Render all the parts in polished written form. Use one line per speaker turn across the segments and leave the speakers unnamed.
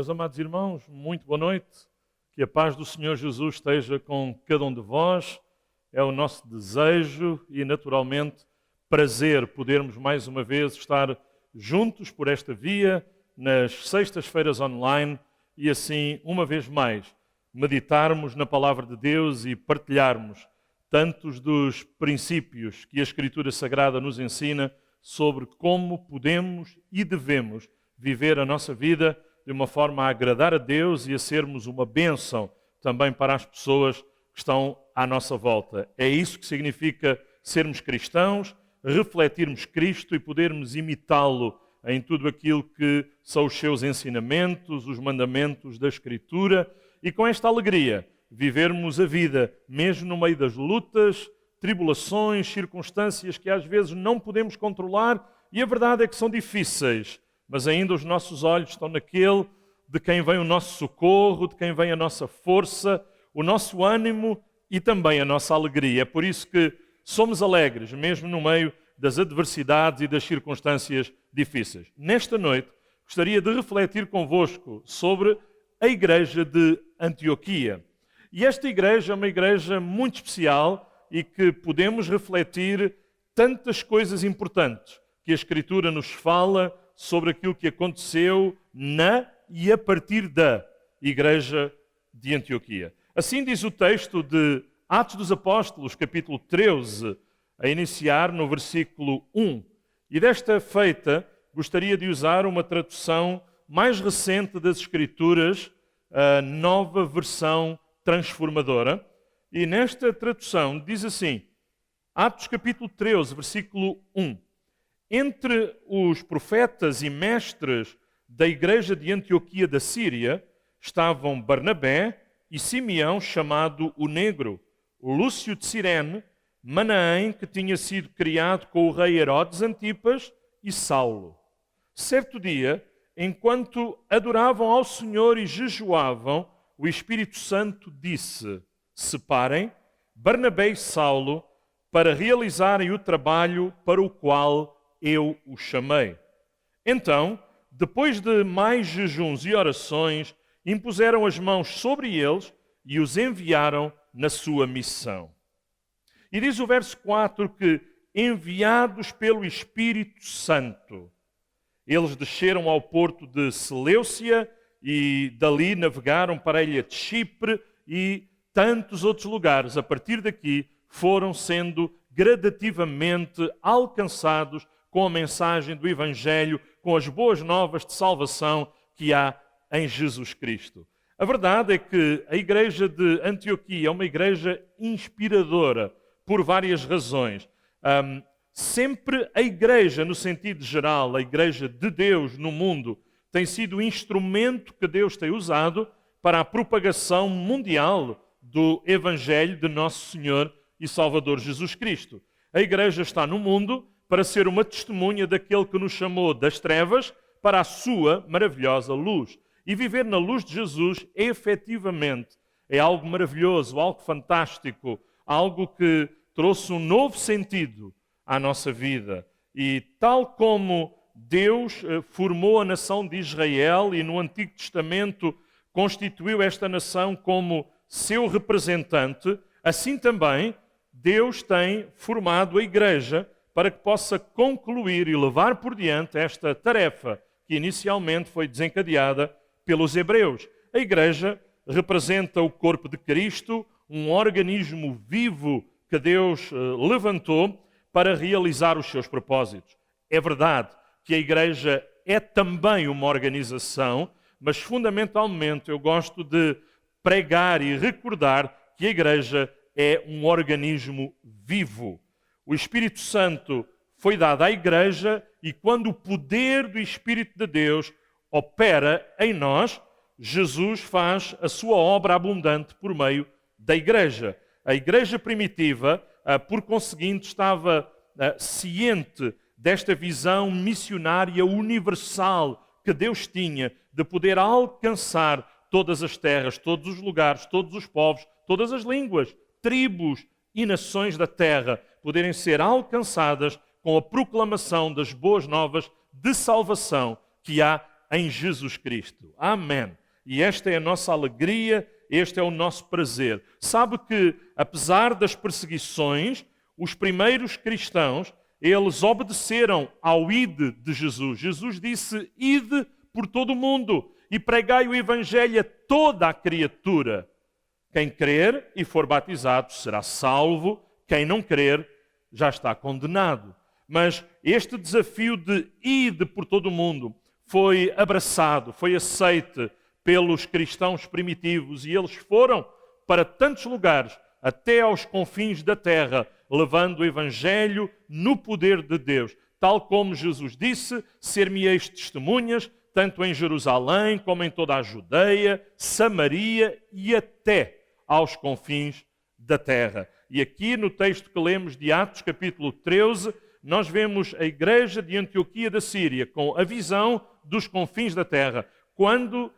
Meus amados irmãos, muito boa noite. Que a paz do Senhor Jesus esteja com cada um de vós. É o nosso desejo e, naturalmente, prazer podermos mais uma vez estar juntos por esta via, nas sextas-feiras online, e assim, uma vez mais, meditarmos na Palavra de Deus e partilharmos tantos dos princípios que a Escritura Sagrada nos ensina sobre como podemos e devemos viver a nossa vida de uma forma a agradar a Deus e a sermos uma bênção também para as pessoas que estão à nossa volta. É isso que significa sermos cristãos, refletirmos Cristo e podermos imitá-lo em tudo aquilo que são os seus ensinamentos, os mandamentos da Escritura, e com esta alegria vivermos a vida, mesmo no meio das lutas, tribulações, circunstâncias que às vezes não podemos controlar, e a verdade é que são difíceis, mas ainda os nossos olhos estão naquele de quem vem o nosso socorro, de quem vem a nossa força, o nosso ânimo e também a nossa alegria. É por isso que somos alegres, mesmo no meio das adversidades e das circunstâncias difíceis. Nesta noite, gostaria de refletir convosco sobre a igreja de Antioquia. E esta igreja é uma igreja muito especial e que podemos refletir tantas coisas importantes que a Escritura nos fala sobre aquilo que aconteceu na e a partir da igreja de Antioquia. Assim diz o texto de Atos dos Apóstolos, capítulo 13, a iniciar no versículo 1. E desta feita, gostaria de usar uma tradução mais recente das Escrituras, a nova versão transformadora. E nesta tradução diz assim, Atos capítulo 13, versículo 1. Entre os profetas e mestres da igreja de Antioquia da Síria estavam Barnabé e Simeão, chamado o Negro, Lúcio de Cirene, Manaém, que tinha sido criado com o rei Herodes Antipas, e Saulo. Certo dia, enquanto adoravam ao Senhor e jejuavam, o Espírito Santo disse: separem Barnabé e Saulo para realizarem o trabalho para o qual eu os chamei. Então, depois de mais jejuns e orações, impuseram as mãos sobre eles e os enviaram na sua missão. E diz o verso 4 que, enviados pelo Espírito Santo, eles desceram ao porto de Seleucia e dali navegaram para a ilha de Chipre e tantos outros lugares. A partir daqui foram sendo gradativamente alcançados com a mensagem do Evangelho, com as boas novas de salvação que há em Jesus Cristo. A verdade é que a igreja de Antioquia é uma igreja inspiradora por várias razões. Sempre a igreja, no sentido geral, a igreja de Deus no mundo, tem sido o instrumento que Deus tem usado para a propagação mundial do Evangelho de Nosso Senhor e Salvador Jesus Cristo. A igreja está no mundo para ser uma testemunha daquele que nos chamou das trevas para a sua maravilhosa luz. E viver na luz de Jesus, efetivamente, é algo maravilhoso, algo fantástico, algo que trouxe um novo sentido à nossa vida. E tal como Deus formou a nação de Israel e no Antigo Testamento constituiu esta nação como seu representante, assim também Deus tem formado a igreja para que possa concluir e levar por diante esta tarefa que inicialmente foi desencadeada pelos hebreus. A igreja representa o corpo de Cristo, um organismo vivo que Deus levantou para realizar os seus propósitos. É verdade que a igreja é também uma organização, mas fundamentalmente eu gosto de pregar e recordar que a igreja é um organismo vivo. O Espírito Santo foi dado à igreja e quando o poder do Espírito de Deus opera em nós, Jesus faz a sua obra abundante por meio da igreja. A igreja primitiva, por conseguinte, estava ciente desta visão missionária universal que Deus tinha de poder alcançar todas as terras, todos os lugares, todos os povos, todas as línguas, tribos e nações da terra poderem ser alcançadas com a proclamação das boas novas de salvação que há em Jesus Cristo. Amém. E esta é a nossa alegria, este é o nosso prazer. Sabe que, apesar das perseguições, os primeiros cristãos, eles obedeceram ao ide de Jesus. Jesus disse, ide por todo o mundo e pregai o evangelho a toda a criatura. Quem crer e for batizado será salvo, quem não crer já está condenado. Mas este desafio de ide por todo o mundo foi abraçado, foi aceite pelos cristãos primitivos e eles foram para tantos lugares, até aos confins da terra, levando o evangelho no poder de Deus. Tal como Jesus disse, ser-me-eis testemunhas, tanto em Jerusalém como em toda a Judeia, Samaria e até aos confins da terra. E aqui no texto que lemos de Atos, capítulo 13, nós vemos a igreja de Antioquia da Síria com a visão dos confins da terra. Quando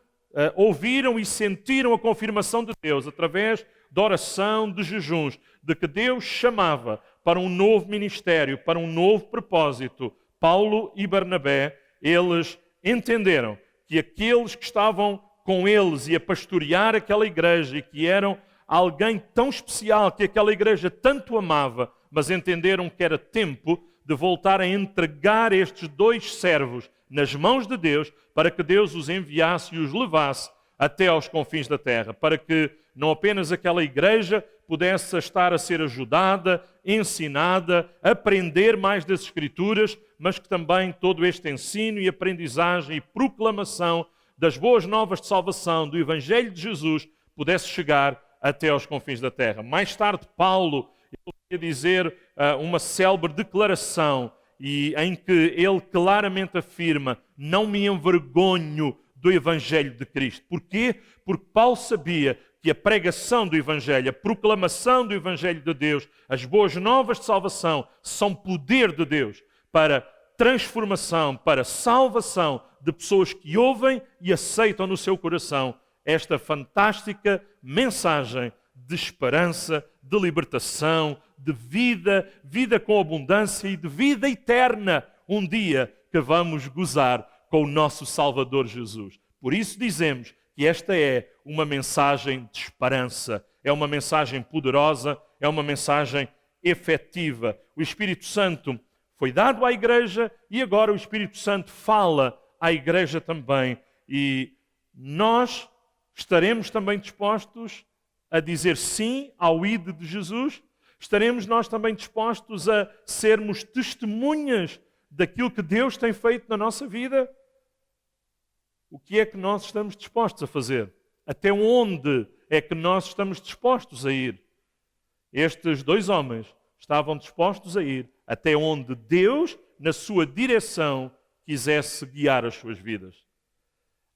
ouviram e sentiram a confirmação de Deus através da oração, de jejuns, de que Deus chamava para um novo ministério, para um novo propósito, Paulo e Barnabé, eles entenderam que aqueles que estavam com eles e a pastorear aquela igreja e que eram alguém tão especial que aquela igreja tanto amava, mas entenderam que era tempo de voltar a entregar estes dois servos nas mãos de Deus, para que Deus os enviasse e os levasse até aos confins da terra, para que não apenas aquela igreja pudesse estar a ser ajudada, ensinada, aprender mais das Escrituras, mas que também todo este ensino e aprendizagem e proclamação das boas novas de salvação, do Evangelho de Jesus, pudesse chegar até aos confins da terra. Mais tarde, Paulo ia dizer uma célebre declaração em que ele claramente afirma: não me envergonho do Evangelho de Cristo. Porquê? Porque Paulo sabia que a pregação do Evangelho, a proclamação do Evangelho de Deus, as boas novas de salvação, são poder de Deus para transformação, para salvação de pessoas que ouvem e aceitam no seu coração esta fantástica mensagem de esperança, de libertação, de vida, vida com abundância e de vida eterna, um dia que vamos gozar com o nosso Salvador Jesus. Por isso dizemos que esta é uma mensagem de esperança, é uma mensagem poderosa, é uma mensagem efetiva. O Espírito Santo foi dado à igreja e agora o Espírito Santo fala à igreja também. E nós estaremos também dispostos a dizer sim ao ide de Jesus? Estaremos nós também dispostos a sermos testemunhas daquilo que Deus tem feito na nossa vida? O que é que nós estamos dispostos a fazer? Até onde é que nós estamos dispostos a ir? Estes dois homens estavam dispostos a ir até onde Deus, na sua direção, quisesse guiar as suas vidas.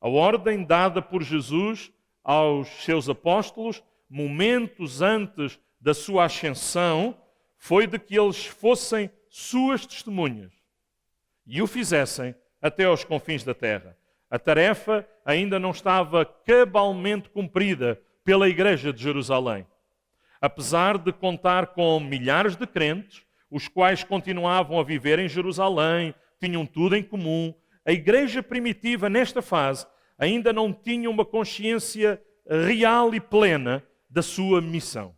A ordem dada por Jesus aos seus apóstolos, momentos antes da sua ascensão, foi de que eles fossem suas testemunhas e o fizessem até aos confins da terra. A tarefa ainda não estava cabalmente cumprida pela igreja de Jerusalém. Apesar de contar com milhares de crentes, os quais continuavam a viver em Jerusalém, tinham tudo em comum, a igreja primitiva, nesta fase, ainda não tinha uma consciência real e plena da sua missão.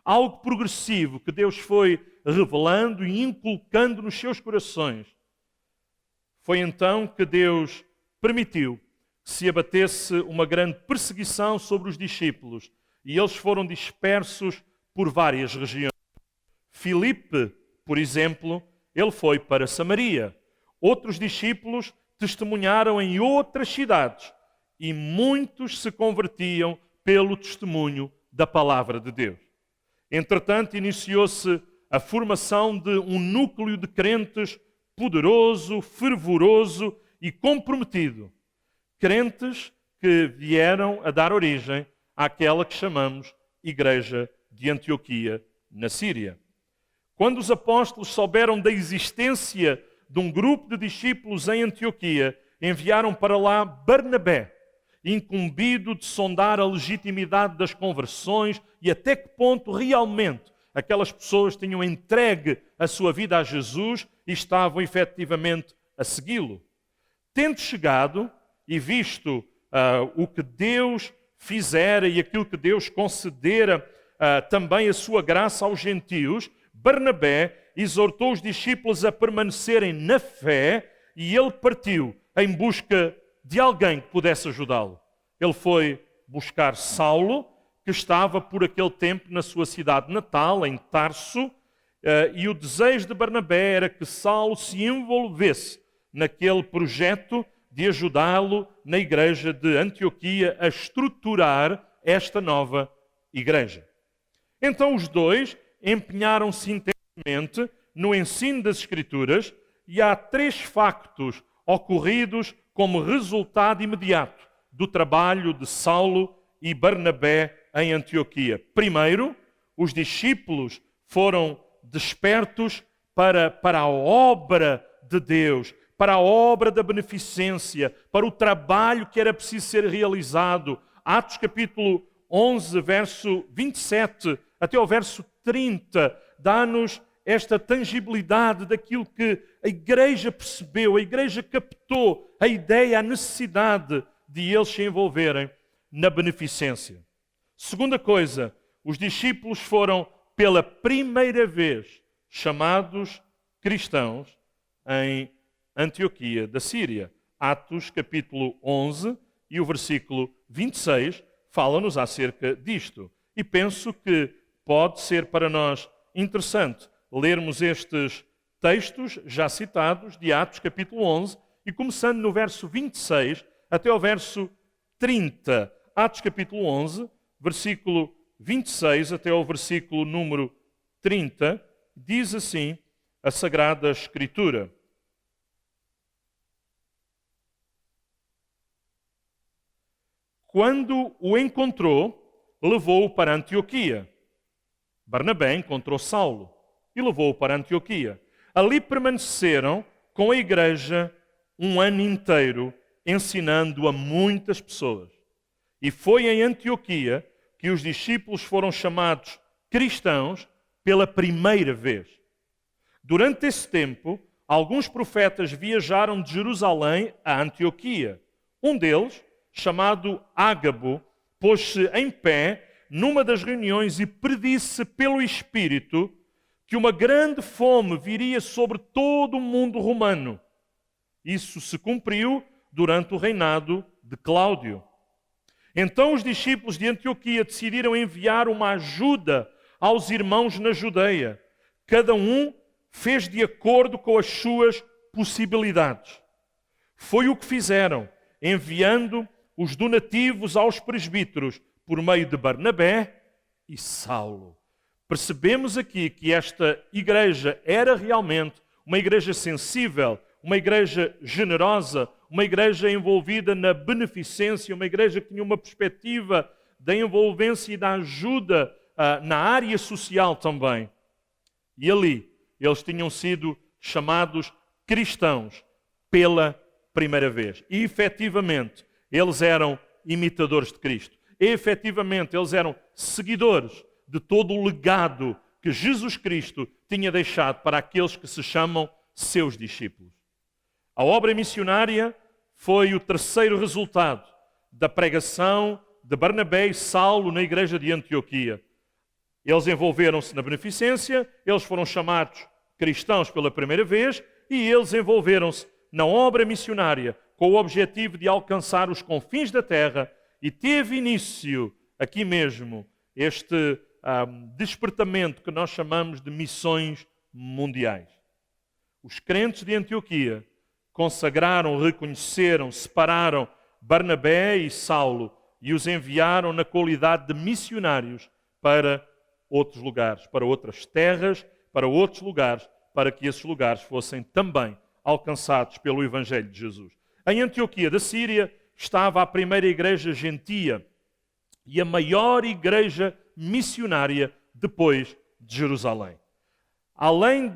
Algo progressivo que Deus foi revelando e inculcando nos seus corações. Foi então que Deus permitiu que se abatesse uma grande perseguição sobre os discípulos e eles foram dispersos por várias regiões. Filipe, por exemplo, ele foi para Samaria. Outros discípulos testemunharam em outras cidades e muitos se convertiam pelo testemunho da palavra de Deus. Entretanto, iniciou-se a formação de um núcleo de crentes poderoso, fervoroso e comprometido. Crentes que vieram a dar origem àquela que chamamos Igreja de Antioquia, na Síria. Quando os apóstolos souberam da existência de um grupo de discípulos em Antioquia, enviaram para lá Barnabé, incumbido de sondar a legitimidade das conversões e até que ponto realmente aquelas pessoas tinham entregue a sua vida a Jesus e estavam efetivamente a segui-lo. tendo chegado e visto o que Deus fizera e aquilo que Deus concedera também a sua graça aos gentios, Barnabé exortou os discípulos a permanecerem na fé e ele partiu em busca de alguém que pudesse ajudá-lo. Ele foi buscar Saulo, que estava por aquele tempo na sua cidade natal, em Tarso, e o desejo de Barnabé era que Saulo se envolvesse naquele projeto de ajudá-lo na igreja de Antioquia a estruturar esta nova igreja. Então os dois empenharam-se intensamente no ensino das Escrituras e há 3 factos ocorridos como resultado imediato do trabalho de Saulo e Barnabé em Antioquia. Primeiro, os discípulos foram despertos para a obra de Deus, para a obra da beneficência, para o trabalho que era preciso ser realizado. Atos capítulo 11, verso 27 até ao verso 30, dá-nos esta tangibilidade daquilo que a igreja percebeu, a igreja captou a ideia, a necessidade de eles se envolverem na beneficência. Segunda coisa, os discípulos foram pela primeira vez chamados cristãos em Antioquia da Síria. Atos capítulo 11 e o versículo 26 falam-nos acerca disto. E penso que pode ser para nós interessante lermos estes textos já citados de Atos capítulo 11 e começando no verso 26 até ao verso 30. Atos capítulo 11, versículo 26 até ao versículo número 30, diz assim a Sagrada Escritura. Quando o encontrou, levou-o para Antioquia. Barnabé encontrou Saulo e levou-o para Antioquia. Ali permaneceram com a igreja 1 ano inteiro, ensinando a muitas pessoas. E foi em Antioquia que os discípulos foram chamados cristãos pela primeira vez. Durante esse tempo, alguns profetas viajaram de Jerusalém a Antioquia. Um deles, chamado Ágabo, pôs-se em pé numa das reuniões e predisse pelo Espírito que uma grande fome viria sobre todo o mundo romano. Isso se cumpriu durante o reinado de Cláudio. Então os discípulos de Antioquia decidiram enviar uma ajuda aos irmãos na Judeia. Cada um fez de acordo com as suas possibilidades. Foi o que fizeram, enviando os donativos aos presbíteros por meio de Barnabé e Saulo. Percebemos aqui que esta igreja era realmente uma igreja sensível, uma igreja generosa, uma igreja envolvida na beneficência, uma igreja que tinha uma perspectiva da envolvência e da ajuda na área social também. E ali, eles tinham sido chamados cristãos pela primeira vez. E, efetivamente, eles eram imitadores de Cristo. E, efetivamente, eles eram seguidores de todo o legado que Jesus Cristo tinha deixado para aqueles que se chamam seus discípulos. A obra missionária foi o terceiro resultado da pregação de Barnabé e Saulo na igreja de Antioquia. Eles envolveram-se na beneficência, eles foram chamados cristãos pela primeira vez e eles envolveram-se na obra missionária com o objetivo de alcançar os confins da terra e teve início aqui mesmo este despertamento que nós chamamos de missões mundiais. Os crentes de Antioquia consagraram, reconheceram, separaram Barnabé e Saulo e os enviaram na qualidade de missionários para outros lugares, para outras terras, para outros lugares, para que esses lugares fossem também alcançados pelo Evangelho de Jesus. Em Antioquia da Síria estava a primeira igreja gentia e a maior igreja missionária depois de Jerusalém. Além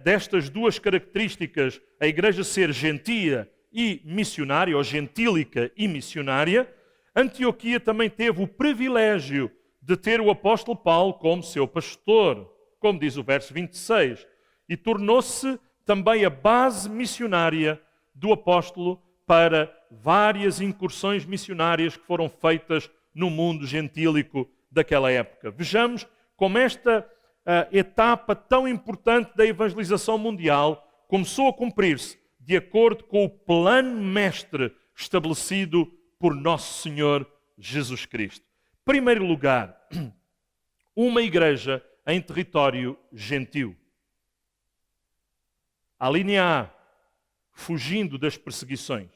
destas duas características, a igreja ser gentia e missionária, ou gentílica e missionária, Antioquia também teve o privilégio de ter o apóstolo Paulo como seu pastor, como diz o verso 26, e tornou-se também a base missionária do apóstolo para várias incursões missionárias que foram feitas no mundo gentílico daquela época. Vejamos como esta etapa tão importante da evangelização mundial começou a cumprir-se de acordo com o plano mestre estabelecido por Nosso Senhor Jesus Cristo. Em primeiro lugar, uma igreja em território gentil. A linha A, fugindo das perseguições.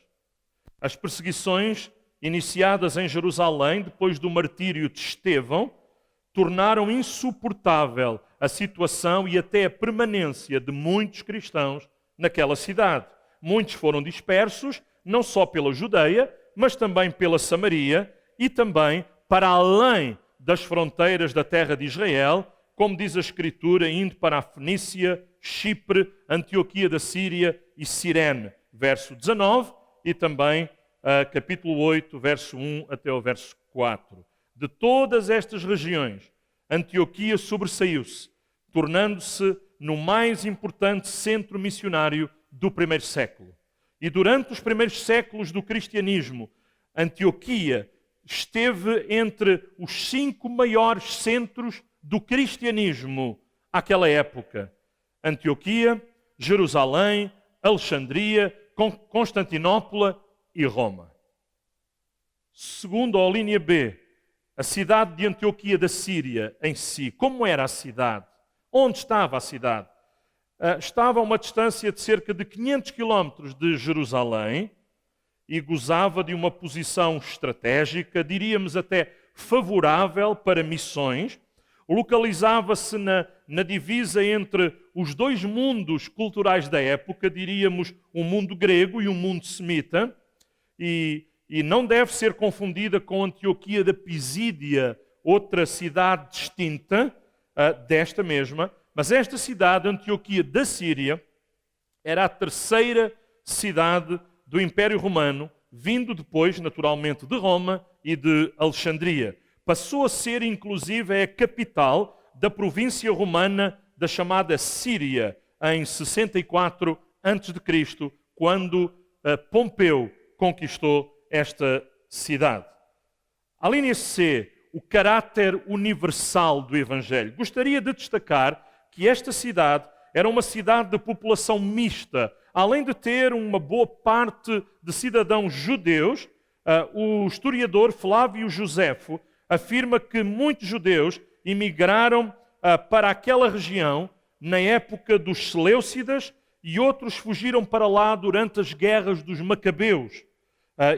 As perseguições iniciadas em Jerusalém depois do martírio de Estevão tornaram insuportável a situação e até a permanência de muitos cristãos naquela cidade. Muitos foram dispersos, não só pela Judeia, mas também pela Samaria e também para além das fronteiras da terra de Israel, como diz a Escritura, indo para a Fenícia, Chipre, Antioquia da Síria e Cirene, verso 19, e também capítulo 8, verso 1 até o verso 4. De todas estas regiões, Antioquia sobressaiu-se, tornando-se no mais importante centro missionário do primeiro século. E durante os primeiros séculos do cristianismo, Antioquia esteve entre os 5 maiores centros do cristianismo àquela época. Antioquia, Jerusalém, Alexandria, Constantinopla e Roma. Segundo a linha B, a cidade de Antioquia da Síria em si, como era a cidade? Onde estava a cidade? Estava a uma distância de cerca de 500 quilómetros de Jerusalém e gozava de uma posição estratégica, diríamos até favorável para missões. Localizava-se na divisa entre os dois mundos culturais da época, diríamos um mundo grego e um mundo semita, e não deve ser confundida com Antioquia da Pisídia, outra cidade distinta desta mesma, mas esta cidade, Antioquia da Síria, era a terceira cidade do Império Romano, vindo depois, naturalmente, de Roma e de Alexandria. Passou a ser, inclusive, a capital da província romana da chamada Síria, em 64 a.C., quando Pompeu conquistou esta cidade. A linha C, o caráter universal do Evangelho. Gostaria de destacar que esta cidade era uma cidade de população mista. Além de ter uma boa parte de cidadãos judeus, o historiador Flávio Josefo afirma que muitos judeus emigraram para aquela região na época dos Seleucidas e outros fugiram para lá durante as guerras dos Macabeus.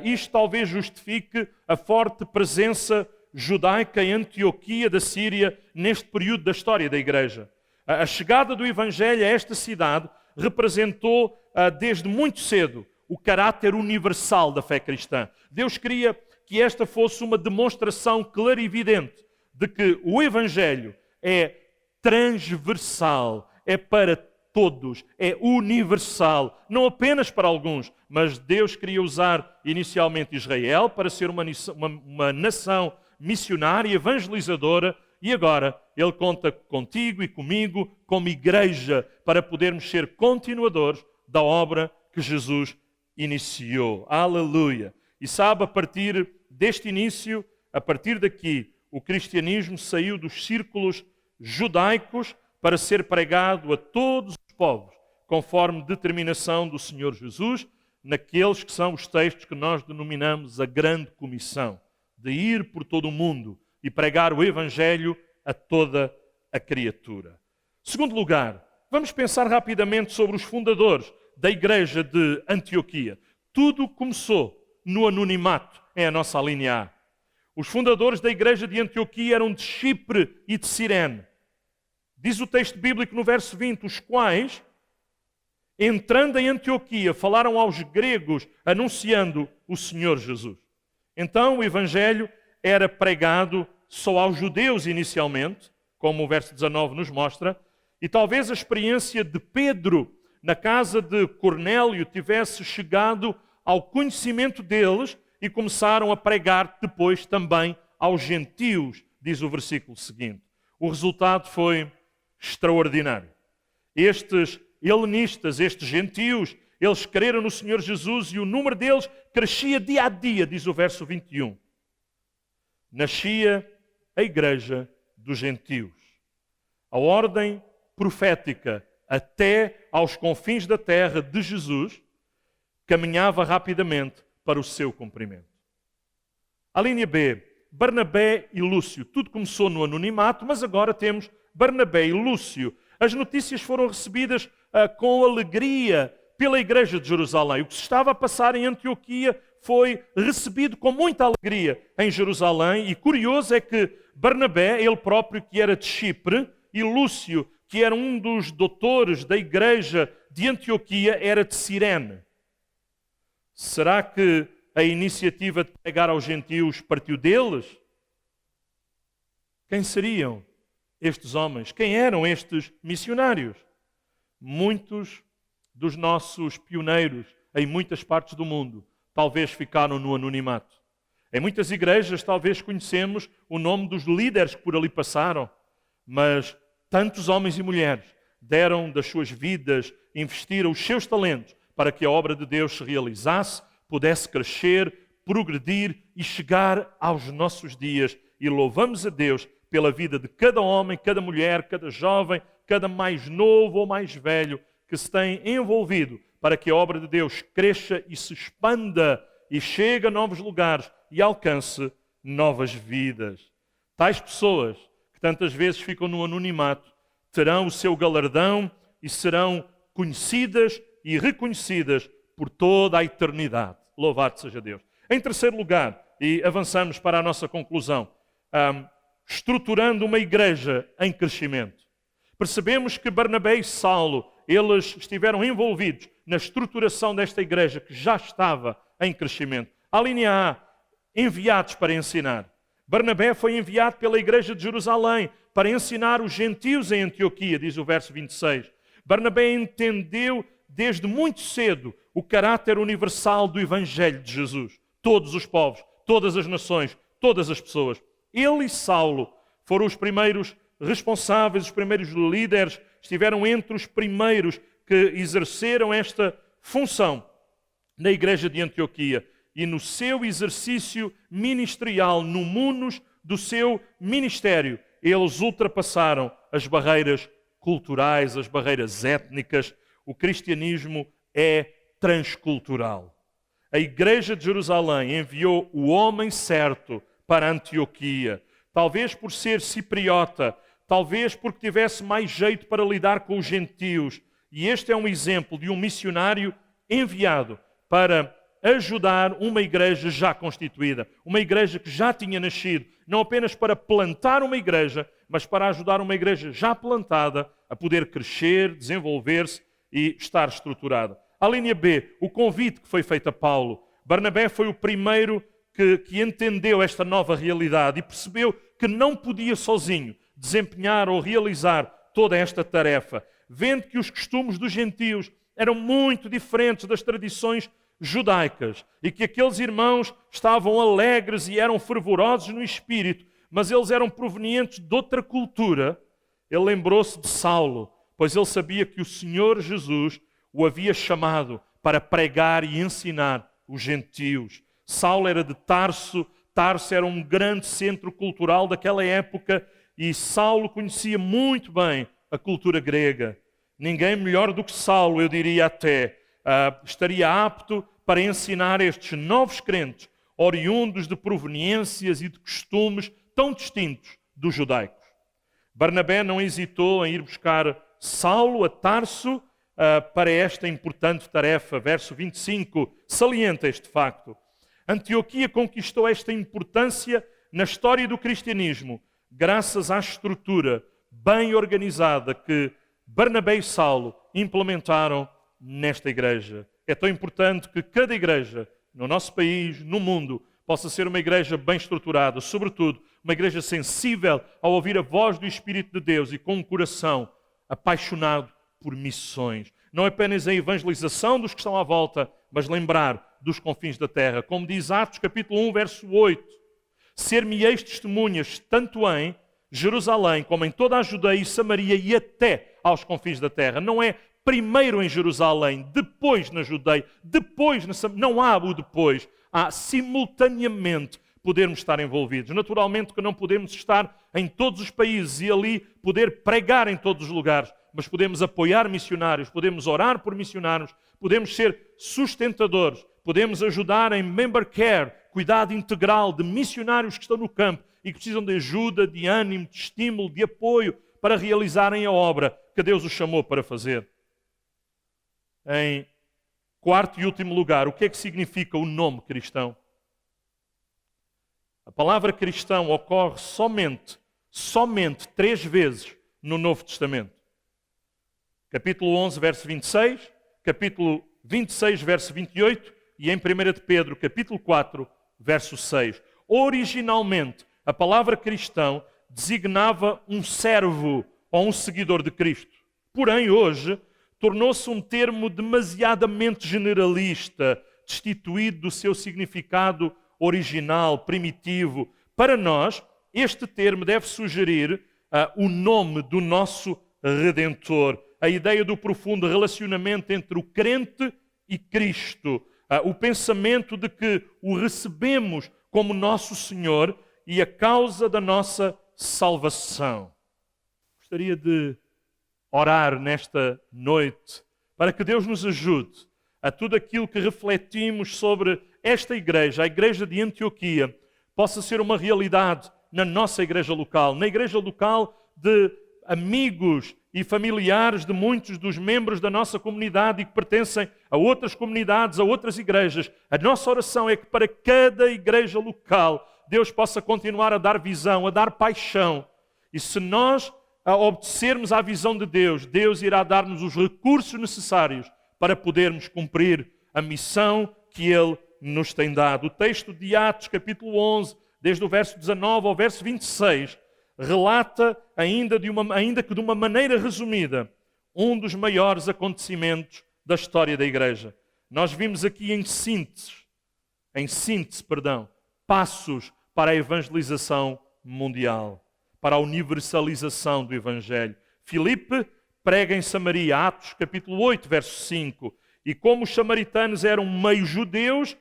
Isto talvez justifique a forte presença judaica em Antioquia da Síria neste período da história da Igreja. A chegada do Evangelho a esta cidade representou desde muito cedo o caráter universal da fé cristã. Deus queria que esta fosse uma demonstração clarividente de que o Evangelho é transversal, é para todos, é universal, não apenas para alguns, mas Deus queria usar inicialmente Israel para ser uma nação missionária, evangelizadora, e agora Ele conta contigo e comigo como igreja para podermos ser continuadores da obra que Jesus iniciou. Aleluia! E sabe, a partir deste início, a partir daqui, o cristianismo saiu dos círculos judaicos para ser pregado a todos os povos, conforme determinação do Senhor Jesus, naqueles que são os textos que nós denominamos a Grande Comissão, de ir por todo o mundo e pregar o Evangelho a toda a criatura. Segundo lugar, vamos pensar rapidamente sobre os fundadores da igreja de Antioquia. Tudo começou no anonimato, é a nossa linha A. Os fundadores da igreja de Antioquia eram de Chipre e de Cirene. Diz o texto bíblico no verso 20, os quais, entrando em Antioquia, falaram aos gregos, anunciando o Senhor Jesus. Então o Evangelho era pregado só aos judeus inicialmente, como o verso 19 nos mostra, e talvez a experiência de Pedro na casa de Cornélio tivesse chegado ao conhecimento deles e começaram a pregar depois também aos gentios, diz o versículo seguinte. O resultado foi extraordinário. Estes helenistas, estes gentios, Eles creram no Senhor Jesus e o número deles crescia dia a dia, diz o verso 21. Nascia a igreja dos gentios. A ordem profética até aos confins da terra de Jesus caminhava rapidamente para o seu cumprimento. A linha B, Barnabé e Lúcio. Tudo começou no anonimato, mas agora temos Barnabé e Lúcio. As notícias foram recebidas com alegria pela igreja de Jerusalém. O que se estava a passar em Antioquia foi recebido com muita alegria em Jerusalém. E curioso é que Barnabé, ele próprio que era de Chipre, e Lúcio, que era um dos doutores da igreja de Antioquia, era de Cirene. Será que a iniciativa de pregar aos gentios partiu deles? Quem seriam estes homens? Quem eram estes missionários? Muitos dos nossos pioneiros em muitas partes do mundo talvez ficaram no anonimato. Em muitas igrejas talvez conhecemos o nome dos líderes que por ali passaram, mas tantos homens e mulheres deram das suas vidas, investiram os seus talentos para que a obra de Deus se realizasse, pudesse crescer, progredir e chegar aos nossos dias. E louvamos a Deus pela vida de cada homem, cada mulher, cada jovem, cada mais novo ou mais velho que se tem envolvido para que a obra de Deus cresça e se expanda e chegue a novos lugares e alcance novas vidas. Tais pessoas que tantas vezes ficam no anonimato terão o seu galardão e serão conhecidas e reconhecidas por toda a eternidade. Louvado seja Deus. Em terceiro lugar, e avançamos para a nossa conclusão, estruturando uma igreja em crescimento. Percebemos que Barnabé e Saulo, eles estiveram envolvidos na estruturação desta igreja que já estava em crescimento. A linha A, enviados para ensinar. Barnabé foi enviado pela igreja de Jerusalém para ensinar os gentios em Antioquia, diz o verso 26. Barnabé entendeu desde muito cedo o caráter universal do Evangelho de Jesus. Todos os povos, todas as nações, todas as pessoas. Ele e Saulo foram os primeiros responsáveis, os primeiros líderes, estiveram entre os primeiros que exerceram esta função na igreja de Antioquia. E no seu exercício ministerial, no munos do seu ministério, eles ultrapassaram as barreiras culturais, as barreiras étnicas. O cristianismo é transcultural. A igreja de Jerusalém enviou o homem certo para Antioquia. Talvez por ser cipriota, talvez porque tivesse mais jeito para lidar com os gentios. E este é um exemplo de um missionário enviado para ajudar uma igreja já constituída, uma igreja que já tinha nascido, não apenas para plantar uma igreja, mas para ajudar uma igreja já plantada a poder crescer, desenvolver-se e estar estruturada. A linha B, o convite que foi feito a Paulo. Barnabé foi o primeiro que entendeu esta nova realidade e percebeu que não podia sozinho desempenhar ou realizar toda esta tarefa, vendo que os costumes dos gentios eram muito diferentes das tradições judaicas e que aqueles irmãos estavam alegres e eram fervorosos no espírito, mas eles eram provenientes de outra cultura. Ele lembrou-se de Saulo, pois ele sabia que o Senhor Jesus o havia chamado para pregar e ensinar os gentios. Saulo era de Tarso. Tarso era um grande centro cultural daquela época e Saulo conhecia muito bem a cultura grega. Ninguém melhor do que Saulo, eu diria até, estaria apto para ensinar estes novos crentes, oriundos de proveniências e de costumes tão distintos dos judaicos. Barnabé não hesitou em ir buscar Saulo a Tarso para esta importante tarefa. Verso 25 salienta este facto. Antioquia conquistou esta importância na história do cristianismo, graças à estrutura bem organizada que Barnabé e Saulo implementaram nesta igreja. É tão importante que cada igreja, no nosso país, no mundo, possa ser uma igreja bem estruturada, sobretudo uma igreja sensível ao ouvir a voz do Espírito de Deus e com um coração apaixonado por missões. Não apenas a evangelização dos que estão à volta, mas lembrar dos confins da terra. Como diz Atos capítulo 1, verso 8, ser-me-eis testemunhas tanto em Jerusalém como em toda a Judeia e Samaria e até aos confins da terra. Não é primeiro em Jerusalém, depois na Judeia, depois na Samaria. Não há o depois, há simultaneamente podermos estar envolvidos. Naturalmente que não podemos estar em todos os países e ali poder pregar em todos os lugares, mas podemos apoiar missionários, podemos orar por missionários, podemos ser sustentadores, podemos ajudar em member care, cuidado integral de missionários que estão no campo e que precisam de ajuda, de ânimo, de estímulo, de apoio para realizarem a obra que Deus os chamou para fazer. Em quarto e último lugar, o que é que significa o nome cristão? A palavra cristão ocorre somente 3 vezes no Novo Testamento. Capítulo 11, verso 26, capítulo 26, verso 28 e em 1 de Pedro, capítulo 4, verso 6. Originalmente, a palavra cristão designava um servo ou um seguidor de Cristo. Porém, hoje, tornou-se um termo demasiadamente generalista, destituído do seu significado original, primitivo. Para nós, este termo deve sugerir o nome do nosso Redentor, a ideia do profundo relacionamento entre o crente e Cristo, o pensamento de que o recebemos como nosso Senhor e a causa da nossa salvação. Gostaria de orar nesta noite para que Deus nos ajude a tudo aquilo que refletimos sobre esta igreja, a igreja de Antioquia, possa ser uma realidade na nossa igreja local, na igreja local de amigos e familiares de muitos dos membros da nossa comunidade e que pertencem a outras comunidades, a outras igrejas. A nossa oração é que para cada igreja local Deus possa continuar a dar visão, a dar paixão. E se nós obedecermos à visão de Deus, Deus irá dar-nos os recursos necessários para podermos cumprir a missão que Ele nos tem dado. O texto de Atos, capítulo 11, desde o verso 19 ao verso 26, relata, ainda que de uma maneira resumida, um dos maiores acontecimentos da história da Igreja. Nós vimos aqui em síntese, passos para a evangelização mundial, para a universalização do Evangelho. Filipe prega em Samaria, Atos capítulo 8, verso 5. E como os samaritanos eram meio judeus,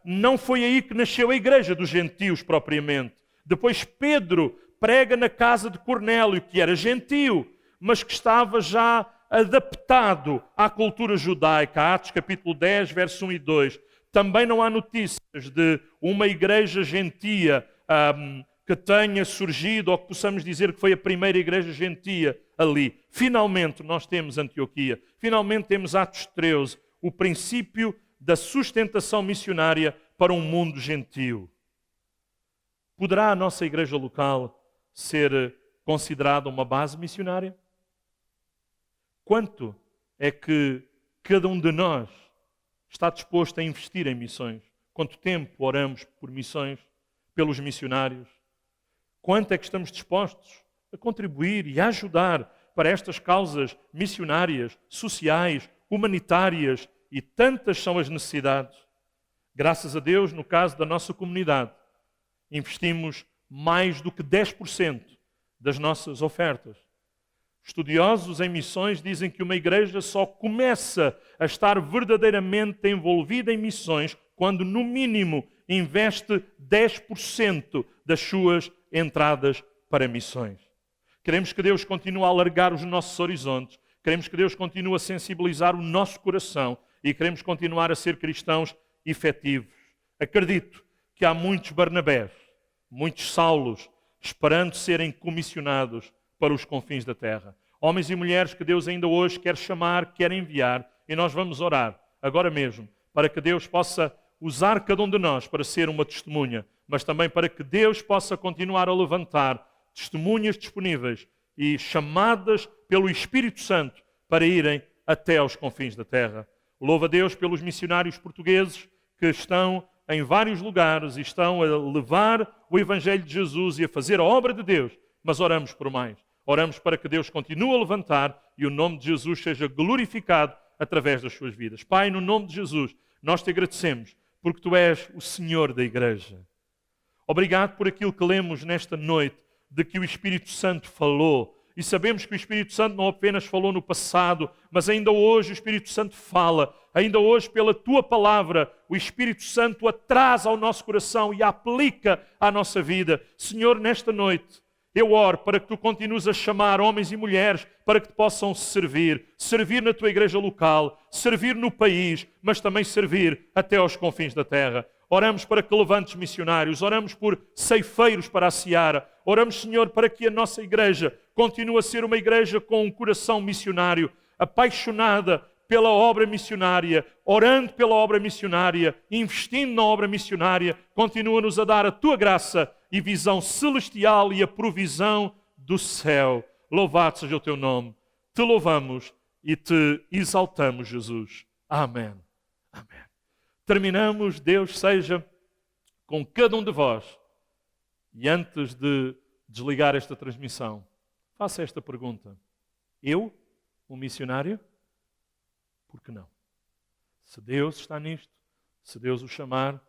não foi aí que nasceu a igreja dos gentios propriamente. Depois Pedro prega na casa de Cornélio, que era gentio, mas que estava já adaptado à cultura judaica. Atos capítulo 10, verso 1 e 2. Também não há notícias de uma igreja gentia que tenha surgido, ou que possamos dizer que foi a primeira igreja gentia ali. Finalmente nós temos Antioquia, finalmente temos Atos 13, o princípio da sustentação missionária para um mundo gentio. Poderá a nossa igreja local ser considerada uma base missionária? Quanto é que cada um de nós está disposto a investir em missões? Quanto tempo oramos por missões, pelos missionários? Quanto é que estamos dispostos a contribuir e a ajudar para estas causas missionárias, sociais, humanitárias, e tantas são as necessidades? Graças a Deus, no caso da nossa comunidade, investimos mais do que 10% das nossas ofertas. Estudiosos em missões dizem que uma igreja só começa a estar verdadeiramente envolvida em missões quando, no mínimo, investe 10% das suas entradas para missões. Queremos que Deus continue a alargar os nossos horizontes, queremos que Deus continue a sensibilizar o nosso coração e queremos continuar a ser cristãos efetivos. Acredito que há muitos Barnabés, muitos Saulos, esperando serem comissionados para os confins da terra. Homens e mulheres que Deus ainda hoje quer chamar, quer enviar, e nós vamos orar, agora mesmo, para que Deus possa usar cada um de nós para ser uma testemunha, mas também para que Deus possa continuar a levantar testemunhas disponíveis e chamadas pelo Espírito Santo para irem até aos confins da terra. Louvo a Deus pelos missionários portugueses que estão em vários lugares e estão a levar o Evangelho de Jesus e a fazer a obra de Deus, mas oramos por mais. Oramos para que Deus continue a levantar e o nome de Jesus seja glorificado através das suas vidas. Pai, no nome de Jesus, nós te agradecemos porque Tu és o Senhor da Igreja. Obrigado por aquilo que lemos nesta noite, de que o Espírito Santo falou E sabemos que o Espírito Santo não apenas falou no passado, mas ainda hoje o Espírito Santo fala. Ainda hoje, pela Tua palavra, o Espírito Santo a traz ao nosso coração e a aplica à nossa vida. Senhor, nesta noite, eu oro para que Tu continues a chamar homens e mulheres para que Te possam servir. Servir na Tua igreja local, servir no país, mas também servir até aos confins da terra. Oramos para que levantes missionários, oramos por ceifeiros para a seara. Oramos, Senhor, para que a nossa igreja continue a ser uma igreja com um coração missionário, apaixonada pela obra missionária, orando pela obra missionária, investindo na obra missionária. Continua-nos a dar a Tua graça e visão celestial e a provisão do céu. Louvado seja o Teu nome. Te louvamos e Te exaltamos, Jesus. Amém. Amém. Terminamos, Deus seja com cada um de vós. E antes de desligar esta transmissão, faça esta pergunta. Eu, um missionário? Por que não? Se Deus está nisto, se Deus o chamar,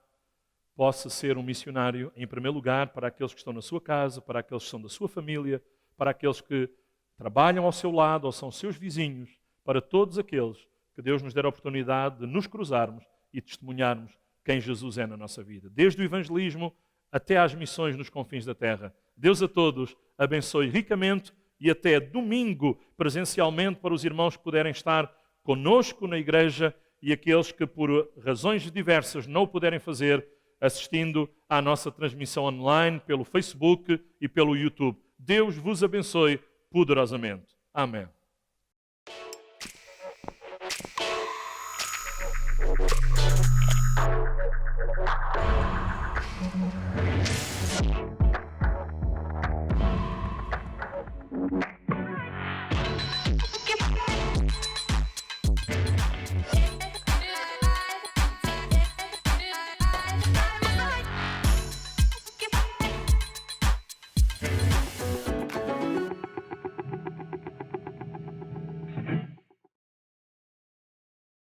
possa ser um missionário, em primeiro lugar, para aqueles que estão na sua casa, para aqueles que são da sua família, para aqueles que trabalham ao seu lado ou são seus vizinhos, para todos aqueles que Deus nos der a oportunidade de nos cruzarmos e testemunharmos quem Jesus é na nossa vida. Desde o evangelismo até às missões nos confins da terra. Deus a todos abençoe ricamente e até domingo presencialmente para os irmãos que puderem estar conosco na igreja e aqueles que por razões diversas não o puderem fazer, assistindo à nossa transmissão online pelo Facebook e pelo YouTube. Deus vos abençoe poderosamente. Amém.